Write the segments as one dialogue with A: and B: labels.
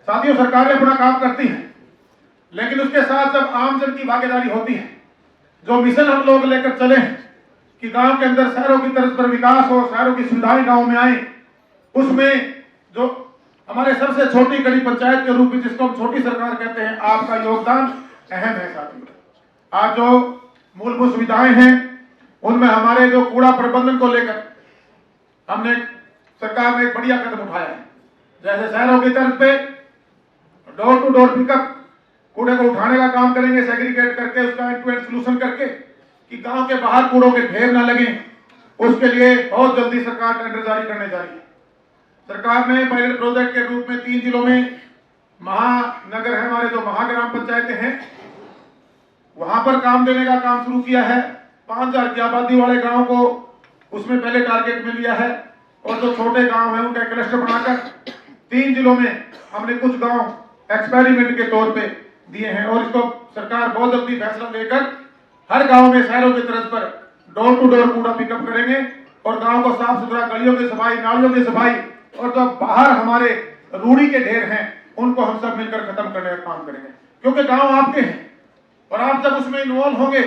A: साथियों, सरकारें अपना काम करती हैं, लेकिन उसके साथ जब आम जन की भागीदारी होती है, जो मिशन हम लोग लेकर चले हैं कि गांव के अंदर शहरों की तर्ज पर विकास हो, शहरों की सुविधाएं गांव में आए, उसमें जो हमारे सबसे छोटी कड़ी पंचायत के रूप में जिसको हम छोटी सरकार कहते हैं, आपका योगदान अहम है साथियों। आज जो मूलभूत सुविधाएं हैं उनमें हमारे जो कूड़ा प्रबंधन को लेकर हमने सरकार ने एक बढ़िया कदम उठाया है। जैसे शहरों की तर्ज पे डोर टू डोर पिकअप, कूड़े को उठाने का काम करेंगे, सेग्रीगेट करके उसका एंड टू एंड सोल्यूशन करके कि गांव के बाहर कूड़ों के ढेर ना लगे। उसके लिए बहुत जल्दी सरकार टेंडर जारी करने जा रही है। सरकार ने पायलट प्रोजेक्ट के रूप में 3 जिलों में महानगर है, हमारे जो महाग्राम पंचायतें हैं, वहां पर काम देने का काम शुरू किया है। 5000 की आबादी वाले गांव को उसमें पहले टारगेट में लिया है और जो छोटे गांव हैं उनका क्लस्टर बनाकर 3 जिलों में हमने कुछ गांव एक्सपेरिमेंट के तौर पे दिए हैं और इसको सरकार बहुत जल्दी फैसला लेकर हर गांव में शहरों की तर्ज पर डोर टू डोर कूड़ा पिकअप करेंगे और गांव को साफ सुथरा, गलियों की सफाई, नालियों की सफाई और जो बाहर हमारे रूढ़ी के ढेर हैं उनको हम सब मिलकर खत्म करने का काम करेंगे। क्योंकि गांव आपके हैं और आप जब उसमें इन्वॉल्व होंगे,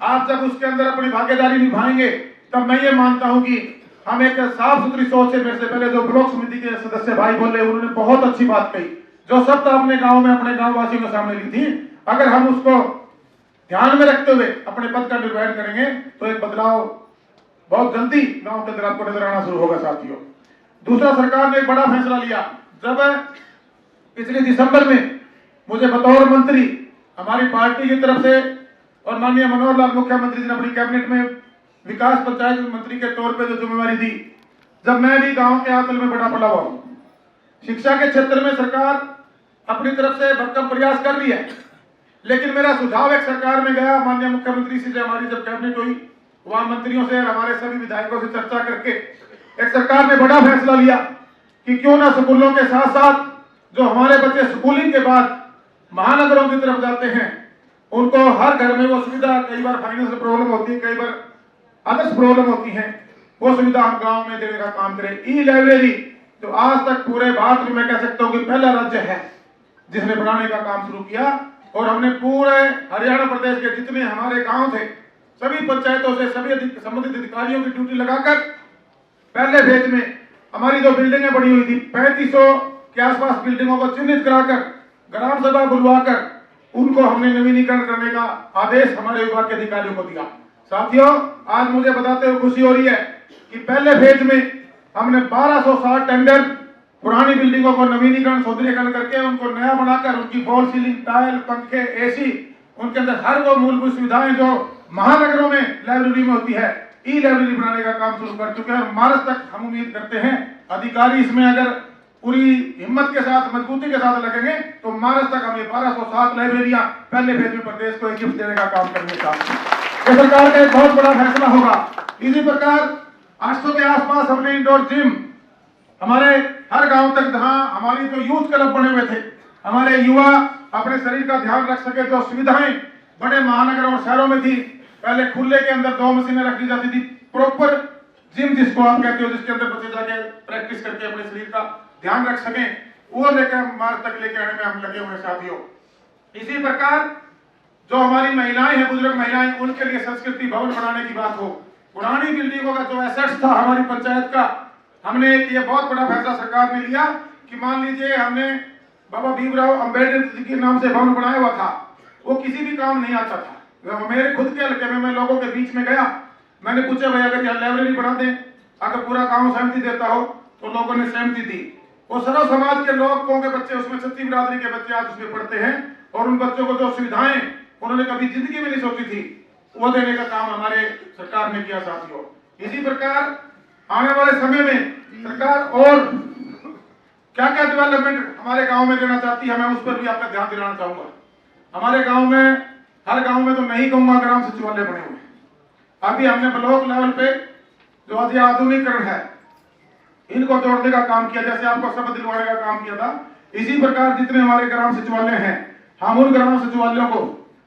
A: आप जब उसके अंदर अपनी भागीदारी निभाएंगे, तब मैं ये मानता हूं कि हम एक साफ सुथरी सोच से, मेरे से पहले जो ब्लॉक समिति के सदस्य भाई बोले उन्होंने बहुत अच्छी बात कही, जो शब्द अपने गांव में अपने गांव वासियों के सामने ली थी, अगर हम उसको ध्यान में रखते हुए अपने पद का निर्वहन करेंगे तो एक बदलाव बहुत जल्दी गांव के अंदर आपको नजर आना शुरू होगा साथियों। दूसरा, सरकार ने एक बड़ा फैसला लिया। जब पिछले दिसंबर में मुझे बतौर मंत्री हमारी पार्टी की तरफ से और माननीय मनोहर लाल मुख्यमंत्री जी ने अपनी कैबिनेट में विकास पंचायत मंत्री के तौर पे जो जिम्मेवारी दी, जब मैं भी गांव के आंचल में बड़ा पड़ा हुआ हूं, शिक्षा के क्षेत्र में सरकार अपनी तरफ से भरसक प्रयास कर रही है, लेकिन मेरा सुझाव एक सरकार में गया, माननीय मुख्यमंत्री से हमारी जब कैबिनेट हुई, वहां मंत्रियों से और हमारे सभी विधायकों से चर्चा करके एक सरकार ने बड़ा फैसला लिया कि क्यों ना स्कूलों के साथ साथ जो हमारे बच्चे स्कूलिंग के बाद महानगरों की तरफ जाते हैं उनको हर घर में वो सुविधा, कई बार फाइनेंशियल प्रॉब्लम होती है, कई बार अदर्स प्रॉब्लम होती है, वो सुविधा हम गांव में देने का काम करें। ई लाइब्रेरी जो आज तक पूरे भारत में मैं कह सकता हूं कि पहला राज्य है जिसने बनाने का काम शुरू किया और हमने पूरे हरियाणा प्रदेश के जितने हमारे गांव थे सभी पंचायतों से सभी संबंधित अधिकारियों की ड्यूटी लगाकर पहले फेज में हमारी जो बिल्डिंगें बनी हुई थी 3500 के आसपास बिल्डिंगों को चिन्हित कराकर ग्राम सभा बुलवाकर उनको हमने नवीनीकरण करने का आदेश हमारे विभाग के अधिकारियों को दिया। साथियों, आज मुझे बताते हुए खुशी हो रही है कि पहले फेज में हमने 1260 टेंडर पुरानी बिल्डिंगों को नवीनीकरण, सौंदर्यीकरण करके उनको नया बनाकर उनकी फॉल सीलिंग, टाइल, पंखे, एसी, उनके अंदर हर वो मूलभूत सुविधाएं जो महानगरों में लाइब्रेरी में होती है, ई लाइब्रेरी बनाने का काम शुरू कर चुके हैं। और मार्च तक हम उम्मीद करते हैं अधिकारी इसमें अगर पूरी हिम्मत के साथ, मजबूती के साथ लगेंगे तो मार्च तक हम ये 1207 लाइब्रेरियां पहले फेज में प्रदेश को एक गिफ्ट देने का काम करने चाहते हैं। ये सरकार का एक बहुत बड़ा फैसला होगा। इसी प्रकार 800 के आसपास हमने इंडोर जिम हमारे हर गांव तक, जहां हमारी जो यूथ क्लब बने हुए थे, हमारे युवा अपने शरीर का ध्यान रख सके, जो सुविधाएं बड़े महानगरों और शहरों में थी, पहले खुले के अंदर 2 मशीनें रखी जाती थी, प्रॉपर जिम जिसको आप कहते हो, जिसके अंदर बच्चे जाके प्रैक्टिस करके अपने शरीर का ध्यान रख सकें, वो लेकर मार्च तक लेके आने में हम लगे हुए साथियों। इसी प्रकार जो हमारी महिलाएं हैं, बुजुर्ग महिलाएं, उनके लिए संस्कृति भवन बनाने की बात हो, पुरानी बिल्डिंगों का जो एसेट्स था हमारी पंचायत का, हमने एक ये बहुत बड़ा फैसला सरकार ने लिया कि मान लीजिए हमने बाबा भीमराव अंबेडकर जी के नाम से भवन बनाया हुआ था, वो किसी भी काम नहीं आता था। मेरे खुद के हल्के में मैं लोगों के बीच में गया, मैंने पूछा भाई अगर यहाँ लाइब्रेरी बना दें, अगर पूरा गांव सहमति देता हो, तो लोगों ने सहमति दी। वो सर्व समाज के लोगों के बच्चे उसमें, क्षत्रिय बिरादरी के बच्चे आज उसमें पढ़ते हैं और उन बच्चों को जो सुविधाएं उन्होंने कभी जिंदगी में नहीं सोची थी वो देने का काम हमारे सरकार ने किया साथियों। इसी प्रकार आने वाले समय में सरकार और क्या क्या डेवलपमेंट हमारे गांव में देना चाहती है, मैं उस पर भी आपका ध्यान दिलाना चाहूंगा। हमारे गांव में, हर गांव में तो नहीं कहूंगा, ग्राम सचिवालय बने हुए हैं। अभी हमने ब्लॉक लेवल पे जो अति आधुनिकीकरण है इनको जोड़ने का काम किया, जैसे आपको शपथ दिलवाने का काम किया था। इसी प्रकार जितने हमारे ग्राम सचिवालय हैं, हम उन ग्राम सचिवालयों को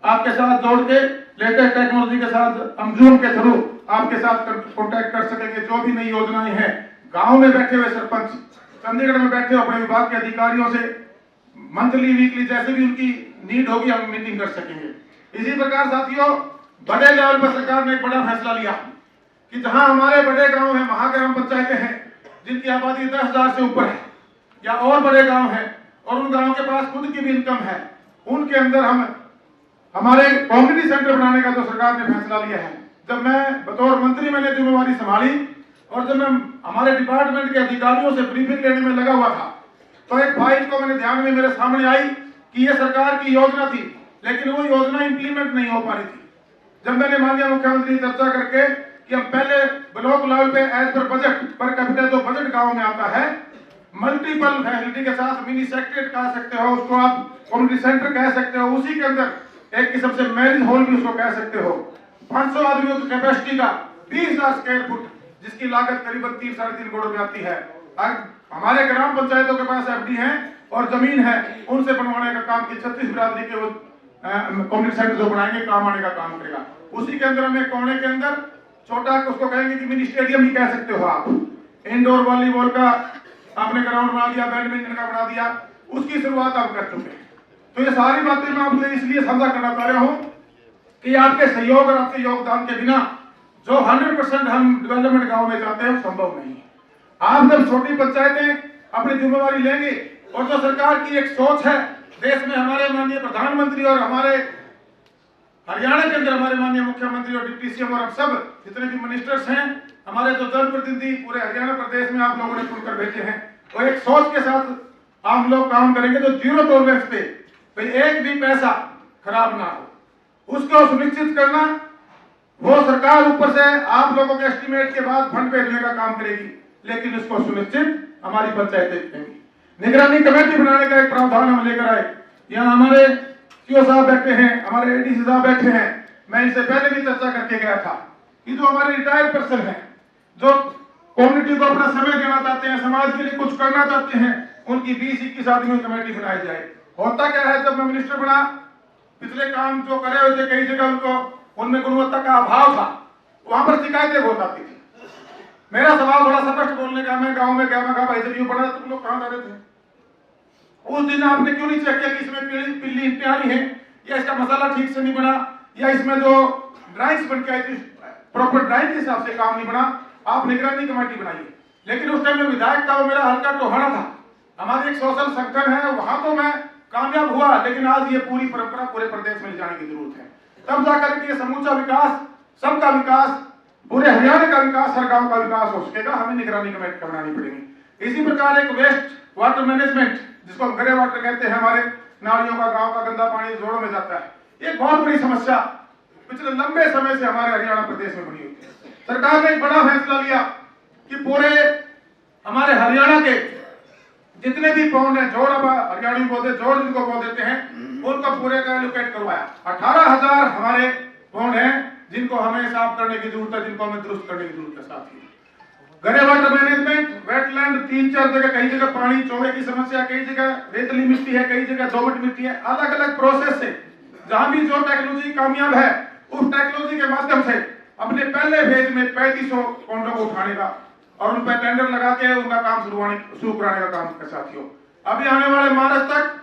A: आपके साथ जोड़ के लेटेस्ट टेक्नोलॉजी के साथ हम जूम के थ्रू आपके साथ कॉन्टैक्ट कर सकेंगे। जो भी नई योजनाएं हैं, गांव में बैठे हुए सरपंच, चंडीगढ़ में बैठे अपने विभाग के अधिकारियों से मंथली वीकली जैसे भी उनकी नीड होगी हम मीटिंग कर सकेंगे। इसी प्रकार साथियों बड़े लेवल पर सरकार ने एक बड़ा फैसला लिया कि जहां हमारे बड़े गांव हैं, महाग्राम पंचायतें हैं जिनकी आबादी 10,000 से ऊपर है या और बड़े गांव हैं और उन गांव के पास खुद की भी इनकम है, उनके अंदर हम हमारे कम्युनिटी सेंटर बनाने का तो सरकार ने फैसला लिया है। जब मैं बतौर मंत्री मैंने जिम्मेवारी संभाली और जब मैं हमारे डिपार्टमेंट के अधिकारियों से ब्रीफिंग लेने में लगा हुआ था तो एक फाइल को मैंने ध्यान में मेरे सामने आई कि यह सरकार की योजना थी लेकिन वो योजना इंप्लीमेंट नहीं हो पा रही थी। जब मैंने माननीय मुख्यमंत्री चर्चा करके कि हम पहले ब्लॉक लेवल पे एज पर बजट पर कैपिटा जो बजट गांव में आता है मल्टीपल फैसिलिटी के साथ मिनी सेक्रेटरीट कह सकते हो, उसको आप कम्युनिटी सेंटर कह सकते हो, उसी के अंदर एक किस्म से मैरिज हॉल भी उसको कह सकते हो, 500 आदमियों की कैपेसिटी का 20,000 स्क्वायर फुट जिसकी लागत करीबन 3-3.5 करोड़ में आती है। हमारे ग्राम पंचायतों के पास एफडी है और जमीन है, उनसे बनवाने का काम की 36 बिरादरी के वो कम्युनिटी सेंटर जो बनाएंगे काम आने का काम करेगा। उसी के अंदर हमें कोने के अंदर छोटा उसको कहेंगे कि मिनी स्टेडियम ही कह सकते हो आप, इंडोर वॉलीबॉल का आपने ग्राउंड बना दिया, बैडमिंटन का बना दिया, उसकी शुरुआत आप कर चुके हैं। तो ये सारी बातें मैं आपसे इसलिए साझा करना चाह रहा हूँ कि आपके सहयोग और आपके योगदान के बिना जो 100% हम डेवलपमेंट गांव में चाहते हैं संभव नहीं है। आप जब छोटी पंचायतें अपनी जिम्मेवारी लेंगे और जो सरकार की एक सोच है देश में, हमारे माननीय प्रधानमंत्री और हमारे हरियाणा के अंदर हमारे माननीय मुख्यमंत्री और डिप्टी सीएम और हम सब जितने भी मिनिस्टर्स हैं, हमारे जो जनप्रतिनिधि पूरे हरियाणा प्रदेश में आप लोगों ने चुनकर भेजे हैं, वो एक सोच के साथ हम लोग काम करेंगे जो जीरो टॉलरेंस पे एक भी पैसा खराब ना हो उसको सुनिश्चित करना। वो सरकार ऊपर से आप लोगों के एस्टिमेट के बाद फंड भेजने का काम करेगी, लेकिन इसको सुनिश्चित हमारी पंचायतें करेंगी। निगरानी कमेटी बनाने का एक प्रावधान हम लेकर आए। यहाँ हमारे सीओ साहब बैठे हैं, हमारे एडीसी साहब बैठे हैं, मैं इनसे पहले भी चर्चा करके गया था कि जो हमारे रिटायर्ड पर्सन हैं जो कम्युनिटी को अपना समय देना चाहते हैं, समाज के लिए कुछ करना चाहते हैं, उनकी 20-21 आदमियों कमेटी बनाई जाए। होता क्या है, जब मैं मिनिस्टर बना पिछले काम जो करे हुए थे कई जगह उनको उनमें गुणवत्ता का अभाव था, वहां पर शिकायतें बहुत आती थी। मेरा स्वभाव थोड़ा स्पष्ट बोलने का, मैं गाँव में गया, मैं कहा भाई जब यूं पड़ा तुम लोग कहाँ जा रहे थे, उस दिन आपने क्यों नहीं चेक किया कि इसमें पिल्ली प्यारी है या इसका मसाला ठीक से नहीं बना या इसमें जो ड्राइंग्स बन के आई थी प्रॉपर ड्राइंग के हिसाब से काम नहीं बना। आप निगरानी कमेटी बनाइए। लेकिन उस टाइम में विधायक था, वो मेरा हल्का टोहाना था, हमारी एक सोशल संगठन है, वहां तो मैं कामयाब हुआ, लेकिन आज ये पूरी परंपरा पूरे प्रदेश में ले जाने की जरूरत है। तब जाकर के समूचा विकास, सबका विकास, पूरे हरियाणा का विकास, हर गांव का विकास हो सकेगा। हमें निगरानी कमेटी बनानी पड़ेगी। इसी प्रकार एक वेस्ट वाटर मैनेजमेंट जिसको हम ग्रे वाटर कहते हैं, हमारे नालियों का गांव का गंदा पानी जोड़ों में जाता है, एक बहुत बड़ी समस्या पिछले लंबे समय से हमारे हरियाणा प्रदेश में बनी हुई है। सरकार ने एक बड़ा फैसला लिया कि पूरे हमारे हरियाणा के जितने भी पौंड है, जोड़ हरियाणी पौधे जोड़ जिनको बोल देते हैं, उनको पूरे का एलोकेट करवाया। 18,000 हमारे पौंड हैं जिनको हमें साफ करने की जरूरत है, जिनको हमें दुरुस्त करने की जरूरत है। साथ ही ग्रे वाटर मैनेजमेंट, वेटलैंड, 3-4 जगह, कई जगह पानी चौड़े की समस्या, कई जगह रेतली मिट्टी है, कई जगह दोमट मिट्टी है। अलग अलग प्रोसेस से जहां भी जो टेक्नोलॉजी कामयाब है उस टेक्नोलॉजी के माध्यम से अपने पहले फेज में 3500 पौंडों को उठाने का और उन पर टेंडर लगा के उनका काम शुरू कराने का काम है। साथियों अभी आने वाले मार्च तक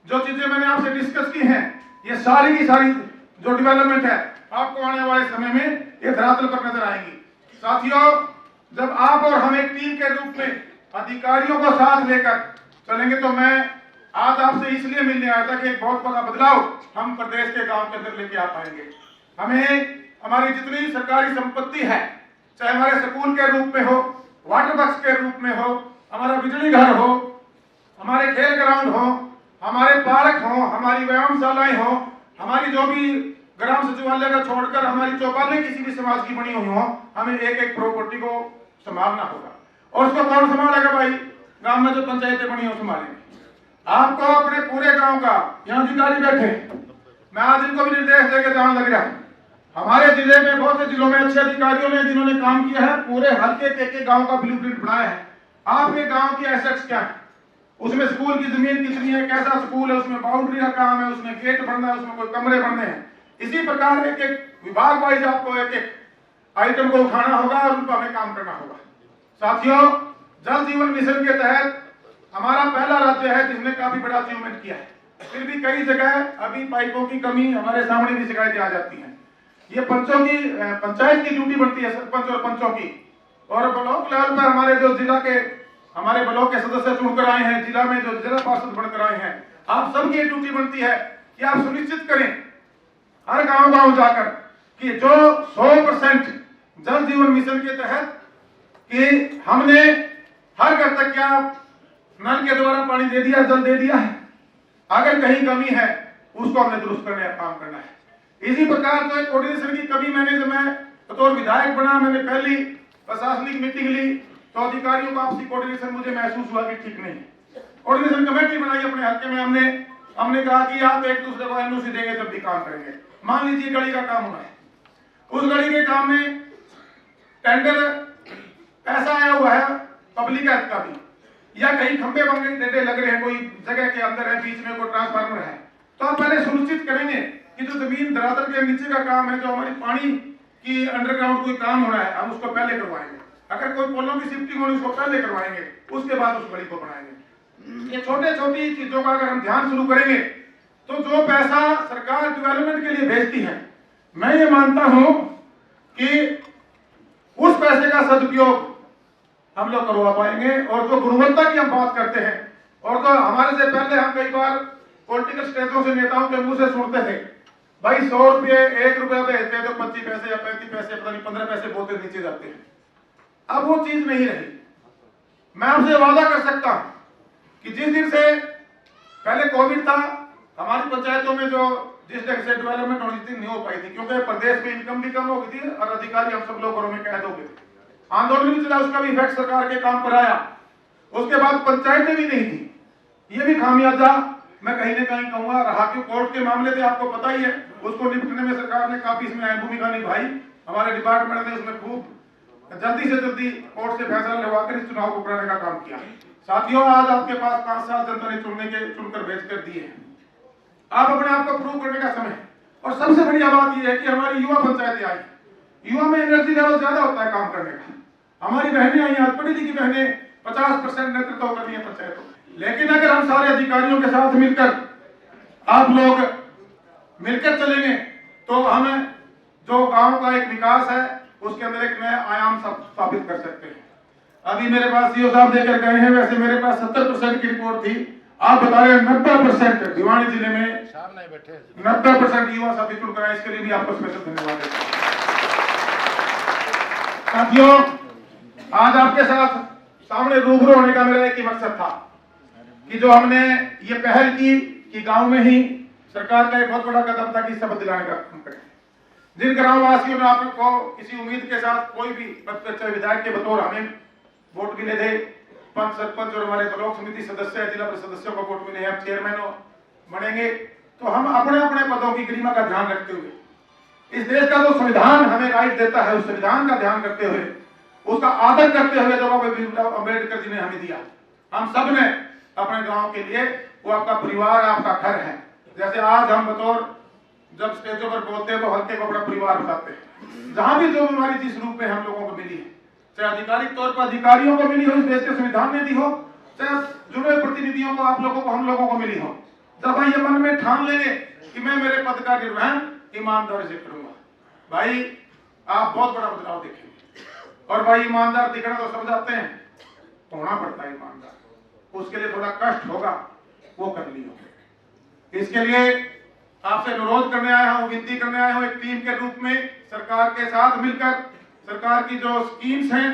A: जो चीजें मैंने आपसे डिस्कस की हैं, ये सारी की सारी जो डेवलपमेंट है आपको आने वाले समय में ये धरातल पर नजर आएंगी। साथियों जब आप और हम एक टीम के रूप में अधिकारियों को साथ लेकर चलेंगे तो मैं आज आपसे इसलिए मिलने आया था कि एक बहुत बड़ा बदलाव हम प्रदेश के गांव के अंदर लेके आ पाएंगे। हमें हमारी जितनी सरकारी संपत्ति है, चाहे हमारे स्कूल के रूप में हो, वाटर वर्क्स के रूप में हो, हमारा बिजली घर हो, हमारे खेल ग्राउंड हो, हमारे पार्क हो, हमारी व्यायामशालाएं हो, हमारी जो भी ग्राम सचिवालय का छोड़कर हमारी चौपालें किसी भी समाज की बनी हुई हो, हमें एक एक प्रॉपर्टी को संभालना होगा। और उसको कौन संभालेगा भाई? गांव में जो पंचायतें बनी हो संभालेंगे। आपको अपने पूरे गांव का, यहाँ अधिकारी बैठे, मैं आज इनको भी निर्देश देकर जान लग रहा हूँ। हमारे जिले में बहुत से जिलों में अच्छे अधिकारियों ने जिन्होंने काम किया है, पूरे हल्के के गांव का ब्लूप्रिंट बनाया है। आपके गांव की एसेट्स क्या है, उसमें स्कूल की जमीन कितनी है, कैसा स्कूल है, उसमें बाउंड्री का काम है, उसमें गेट बनना है, उसमें कोई कमरे बनने हैं। इसी प्रकार एक एक विभाग वाइज आपको एक एक आइटम को उठाना होगा और उन पर हमें काम करना होगा। साथियों जल जीवन मिशन के तहत हमारा पहला राज्य है जिसने काफी बड़ा अचीवमेंट किया है। फिर भी कई जगह अभी पाइपों की कमी हमारे सामने भी शिकायतें आ जाती हैं। ये पंचों की पंचायत की ड्यूटी बनती है, सरपंच और पंचों की। और ब्लॉक लेवल पर हमारे जो जिला के हमारे ब्लॉक के सदस्य चुनकर आए हैं, जिला में जो जिला पार्षद बनकर आए हैं, आप सबकी ये ड्यूटी बनती है कि आप सुनिश्चित करें हर गांव गांव जाकर कि जो 100% जल जीवन मिशन के तहत कि हमने हर घर तक क्या नल के द्वारा पानी दे दिया, जल दे दिया है, अगर कहीं कमी है उसको हमने दुरुस्त करने का काम करना है। इसी प्रकार जो कोऑर्डिनेशन की कमी मैंने जब मैं बतौर विधायक बना, मैंने पहली प्रशासनिक मीटिंग ली तो अधिकारियों का आपसी कोऑर्डिनेशन मुझे महसूस हुआ कि ठीक नहीं है। कोऑर्डिनेशन कमेटी बनाई अपने हल्के में, हमने कहा कि आप एक दूसरे को एनओसी देंगे जब भी काम करेंगे। मान लीजिए गली का काम होना है, उस गली के काम में टेंडर पैसा आया हुआ है पब्लिक हेल्थ का भी, या कहीं खंबे बंगे डेटे लग रहे हैं, कोई जगह के अंदर है, बीच में कोई ट्रांसफार्मर है, तो आप पहले सुनिश्चित करेंगे कि जो जमीन धरातल के नीचे का काम है, जो हमारी पानी की अंडरग्राउंड कोई काम होना है, हम उसको पहले करवाएंगे। अगर कोई पोलों की शिफ्टिंग होनी उसको पहले करवाएंगे, उसके बाद उस गली को बनाएंगे। ये छोटे छोटी चीजों का अगर हम ध्यान शुरू करेंगे तो जो पैसा सरकार डेवलपमेंट के लिए भेजती है, मैं ये मानता हूं कि उस पैसे का सदुपयोग हम लोग करवा पाएंगे। और जो गुणवत्ता की हम बात करते हैं, और जो हमारे से पहले हम कई बार पॉलिटिकल स्टेटों से नेताओं के मुंह से सुनते थे, भाई 100 रुपये 1 रुपया भेजते हैं तो 25 पैसे या 35 पैसे, पता नहीं 15 पैसे बोलते नीचे जाते हैं। अब वो चीज नहीं रही। मैं आपसे वादा कर सकता हूं कि जिस दिन से पहले कोविड था, हमारी पंचायतों में जो जिस ढंग से डेवलपमेंट होनी थी नहीं हो पाई थी, क्योंकि प्रदेश में इनकम भी कम हो गई थी और अधिकारी हम सब लोग घरों में कैद हो गए थे। आंदोलन भी चला, उसका भी इफेक्ट सरकार के काम पर आया। उसके बाद पंचायतें भी नहीं थी, ये भी खामियाजा मैं कहीं ना कहीं कहूंगा रहा। कि कोर्ट के मामले थे, आपको पता ही है, उसको निपटने में सरकार ने काफी इसमें अहम भूमिका निभाई। हमारे डिपार्टमेंट ने उसमें खूब जल्दी से जल्दी कोर्ट से फैसला लगवाकर इस चुनाव को कराने का काम किया। साथियों, आज आपके पास 5 साल जनता ने चुनकर भेज कर दिए हैं। आप अपने आप को प्रूव करने का समय है। और सबसे बढ़िया बात यह है कि हमारी युवा पंचायतें आई, युवा में एनर्जी लेवल ज्यादा होता है काम करने का। हमारी बहनें आई, आज पढ़ी लिखी बहनें 50% नेतृत्व कर रही है पंचायतों। लेकिन अगर हम सारे अधिकारियों के साथ मिलकर आप लोग मिलकर चलेंगे तो हम जो गांव का एक विकास है उसके अंदर एक नया आयाम स्थापित कर सकते हैं। अभी मेरे पास सीओ साहब देकर गए हैं, वैसे मेरे पास 70% की रिपोर्ट थी, आप बता रहे हैं 90% भिवानी जिले में 90% युवा साथी चुनकर आए। इसके लिए भी आपको स्पेशल धन्यवाद देता हूं। साथियों, आज आपके साथ सामने रूबरू होने का मेरा एक ही मकसद था कि जो हमने ये पहल की कि गांव में ही सरकार का एक बहुत बड़ा कदम था कि शपथ दिलाने का काम करें। जिन ग्रामवासियों ने आपको किसी उम्मीद के साथ कोई भी विधायक के बतौर हमें वोट मिले थे, पंच सरपंच और हमारे ब्लॉक समिति सदस्य, जिला परिषद सदस्यों को वोट मिले हैं, चेयरमैन बनेंगे, तो हम अपने अपने पदों की गरिमा का ध्यान रखते हुए, इस देश का जो संविधान हमें राइट देता है, उस संविधान का ध्यान करते हुए, उसका आदर करते हुए, जब अम्बेडकर जी ने हमें दिया, हम सब ने अपने गांव के लिए, वो आपका परिवार, आपका घर है। जैसे आज हम बतौर जब स्टेजों पर बोलते हैं तो हल्के को अपना परिवार बताते हैं। जहां भी जो बीमारी जिस रूप में हम लोगों को मिली है, चाहे आधिकारिक तौर पर अधिकारियों को मिली हो, इस देश के संविधान ने दी हो, चाहे जुड़े प्रतिनिधियों को, आप लोगों को, हम लोगों को मिली हो, जब भाई ये मन में ठान लेंगे कि मैं मेरे पद का निर्वहन ईमानदारी से करूंगा, भाई आप बहुत बड़ा बदलाव देखेंगे। और भाई ईमानदार दिखना तो सब जाते हैं, होना पड़ता है ईमानदार, उसके लिए थोड़ा कष्ट होगा, वो कर लियो। इसके लिए आपसे अनुरोध करने आया हूं, विनती करने आया हूं, एक टीम के रूप में सरकार के साथ मिलकर सरकार की जो स्कीम्स हैं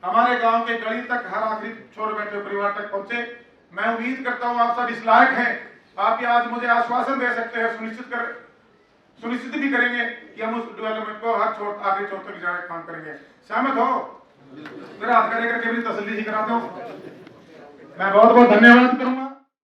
A: हमारे गांव के गली तक, हर आखिरी छोटे बैठे परिवार तक पहुंचे। मैं उम्मीद करता हूं आप सब इस लायक हैं, आप ये आज मुझे आश्वासन दे सकते हैं, सुनिश्चित भी करेंगे कि हम उस डेवलपमेंट को हर आखिरी छोर तक जाने का काम करेंगे। सहमत हो? मेरा हाथ खड़े करके भी तसल्ली करा दो। मैं बहुत बहुत धन्यवाद करूंगा।